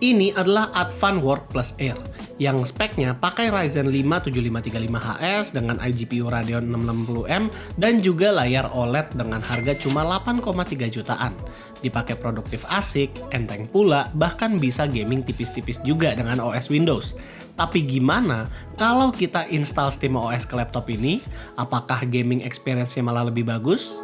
Ini adalah Advan Work Plus Air yang speknya pakai Ryzen 5 7535HS dengan iGPU Radeon 660M dan juga layar OLED dengan harga cuma 8,3 jutaan. Dipakai produktif asik, enteng pula, bahkan bisa gaming tipis-tipis juga dengan OS Windows. Tapi gimana kalau kita install SteamOS ke laptop ini? Apakah gaming experience-nya malah lebih bagus?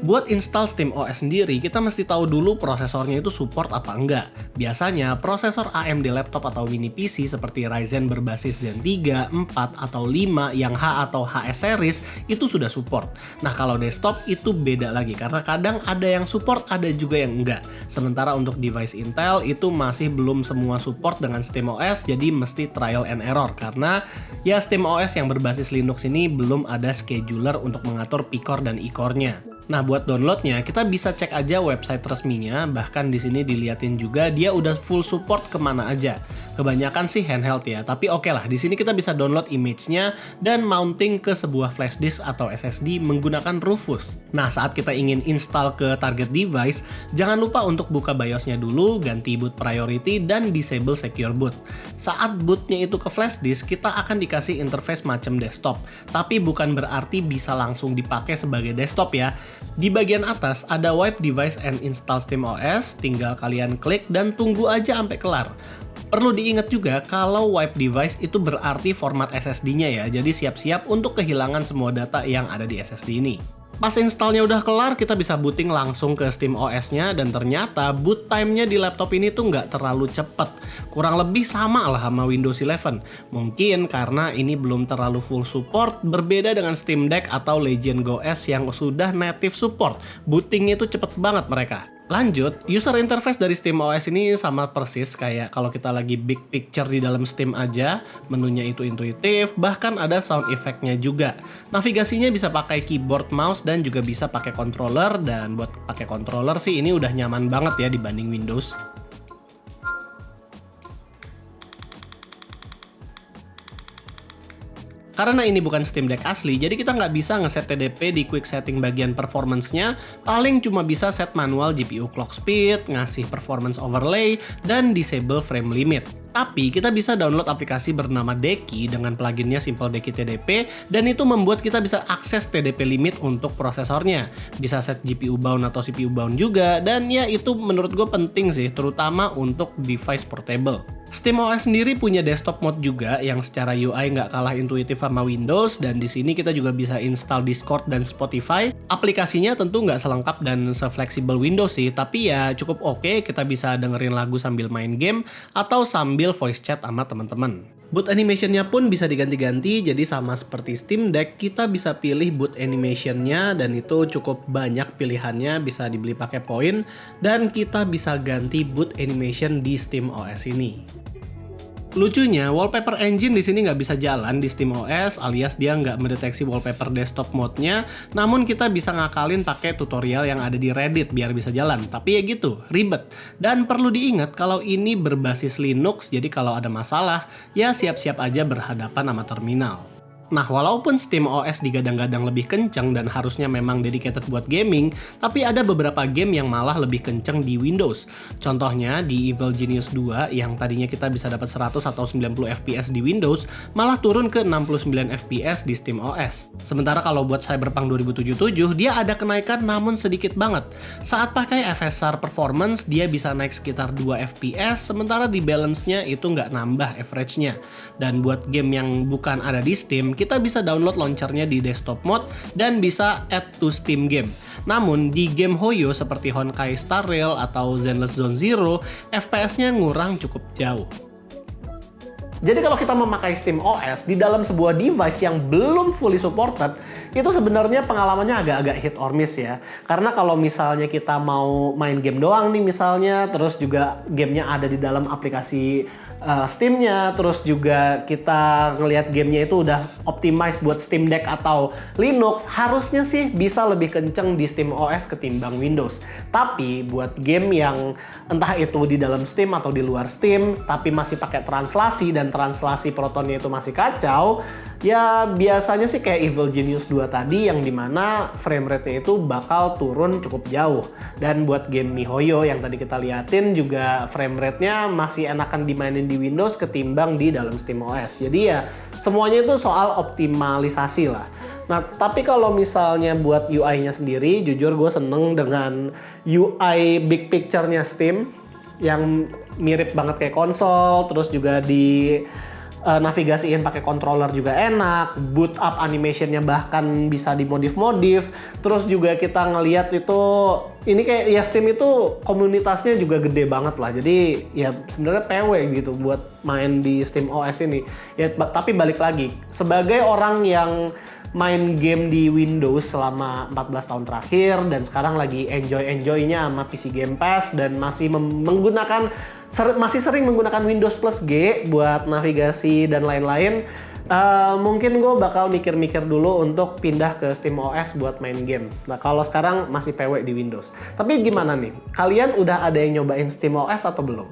Buat install SteamOS sendiri, kita mesti tahu dulu prosesornya itu support apa enggak. Biasanya, prosesor AMD laptop atau mini PC seperti Ryzen berbasis Zen 3, 4, atau 5 yang H atau HS series itu sudah support. Nah, kalau desktop itu beda lagi, karena kadang ada yang support, ada juga yang enggak. Sementara untuk device Intel itu masih belum semua support dengan SteamOS, jadi mesti trial and error. Karena ya SteamOS yang berbasis Linux ini belum ada scheduler untuk mengatur P-core dan E-core-nya. Nah, buat downloadnya kita bisa cek aja website resminya, bahkan di sini diliatin juga dia udah full support kemana aja. Kebanyakan sih handheld ya, tapi oke lah, di sini kita bisa download image-nya dan mounting ke sebuah flash disk atau SSD menggunakan Rufus. Nah, saat kita ingin install ke target device, jangan lupa untuk buka BIOS-nya dulu, ganti boot priority, dan disable secure boot. Saat bootnya itu ke flash disk, kita akan dikasih interface macam desktop, tapi bukan berarti bisa langsung dipakai sebagai desktop ya. Di bagian atas ada wipe device and install SteamOS, tinggal kalian klik dan tunggu aja sampai kelar. Perlu diingat juga kalau wipe device itu berarti format SSD-nya ya, jadi siap-siap untuk kehilangan semua data yang ada di SSD ini. Pas installnya udah kelar, kita bisa booting langsung ke SteamOS-nya dan ternyata boot time-nya di laptop ini tuh nggak terlalu cepet. Kurang lebih sama lah sama Windows 11. Mungkin karena ini belum terlalu full support, berbeda dengan Steam Deck atau Legion Go S yang sudah native support. Bootingnya itu cepet banget mereka. Lanjut, user interface dari SteamOS ini sama persis kayak kalau kita lagi big picture di dalam Steam aja. Menunya itu intuitif, bahkan ada sound effect-nya juga. Navigasinya bisa pakai keyboard, mouse, dan juga bisa pakai controller. Dan buat pakai controller sih ini udah nyaman banget ya dibanding Windows. Karena ini bukan Steam Deck asli, jadi kita nggak bisa ngeset TDP di quick setting bagian performance-nya, paling cuma bisa set manual GPU clock speed, ngasih performance overlay, dan disable frame limit. Tapi kita bisa download aplikasi bernama Decky dengan pluginnya Simple Decky TDP, dan itu membuat kita bisa akses TDP limit untuk prosesornya. Bisa set GPU bound atau CPU bound juga, dan ya itu menurut gue penting sih, terutama untuk device portable. SteamOS sendiri punya desktop mode juga yang secara UI nggak kalah intuitif sama Windows, dan di sini kita juga bisa install Discord dan Spotify. Aplikasinya tentu nggak selengkap dan sefleksibel Windows sih, tapi ya cukup oke, kita bisa dengerin lagu sambil main game atau sambil voice chat sama teman-teman. Boot animation-nya pun bisa diganti-ganti, jadi sama seperti Steam Deck, kita bisa pilih boot animation-nya dan itu cukup banyak pilihannya, bisa dibeli pakai poin, dan kita bisa ganti boot animation di SteamOS ini. Lucunya, wallpaper engine di sini nggak bisa jalan di SteamOS, alias dia nggak mendeteksi wallpaper desktop mode-nya, namun kita bisa ngakalin pakai tutorial yang ada di Reddit biar bisa jalan. Tapi ya gitu, ribet. Dan perlu diingat kalau ini berbasis Linux, jadi kalau ada masalah, ya siap-siap aja berhadapan sama terminal. Nah, walaupun SteamOS digadang-gadang lebih kenceng dan harusnya memang dedicated buat gaming, tapi ada beberapa game yang malah lebih kenceng di Windows. Contohnya di Evil Genius 2 yang tadinya kita bisa dapat 100 atau 90 FPS di Windows, malah turun ke 69 FPS di SteamOS. Sementara kalau buat Cyberpunk 2077, dia ada kenaikan namun sedikit banget. Saat pakai FSR Performance, dia bisa naik sekitar 2 FPS, sementara di balance-nya itu nggak nambah average-nya. Dan buat game yang bukan ada di Steam, kita bisa download launchernya di desktop mode dan bisa add to Steam game. Namun di game Hoyo seperti Honkai Star Rail atau Zenless Zone Zero, FPS-nya ngurang cukup jauh. Jadi kalau kita memakai SteamOS di dalam sebuah device yang belum fully supported, itu sebenarnya pengalamannya agak-agak hit or miss ya. Karena kalau misalnya kita mau main game doang nih misalnya, terus juga gamenya ada di dalam aplikasi Steam-nya, terus juga kita ngelihat gamenya itu udah optimize buat Steam Deck atau Linux, harusnya sih bisa lebih kenceng di Steam OS ketimbang Windows. Tapi buat game yang entah itu di dalam Steam atau di luar Steam, tapi masih pakai translasi dan translasi Protonnya itu masih kacau, ya biasanya sih kayak Evil Genius 2 tadi yang dimana frame rate-nya itu bakal turun cukup jauh. Dan buat game MiHoYo yang tadi kita liatin juga frame rate-nya masih enakan dimainin di Windows ketimbang di dalam SteamOS. Jadi ya semuanya itu soal optimalisasi lah. Nah, tapi kalau misalnya buat UI-nya sendiri, jujur gue seneng dengan UI big picture-nya Steam yang mirip banget kayak konsol, terus juga di navigasiin pakai controller juga enak, boot up animationnya bahkan bisa dimodif-modif, terus juga kita ngelihat itu ini kayak ya Steam itu komunitasnya juga gede banget lah, jadi ya sebenarnya PW gitu buat main di Steam OS ini. Ya tapi balik lagi, sebagai orang yang main game di Windows selama 14 tahun terakhir dan sekarang lagi enjoy-enjoynya sama PC Game Pass dan masih masih sering menggunakan Windows Plus G buat navigasi dan lain-lain, mungkin gue bakal mikir-mikir dulu untuk pindah ke SteamOS buat main game. Nah kalau sekarang masih PW di Windows. Tapi gimana nih? Kalian udah ada yang nyobain SteamOS atau belum?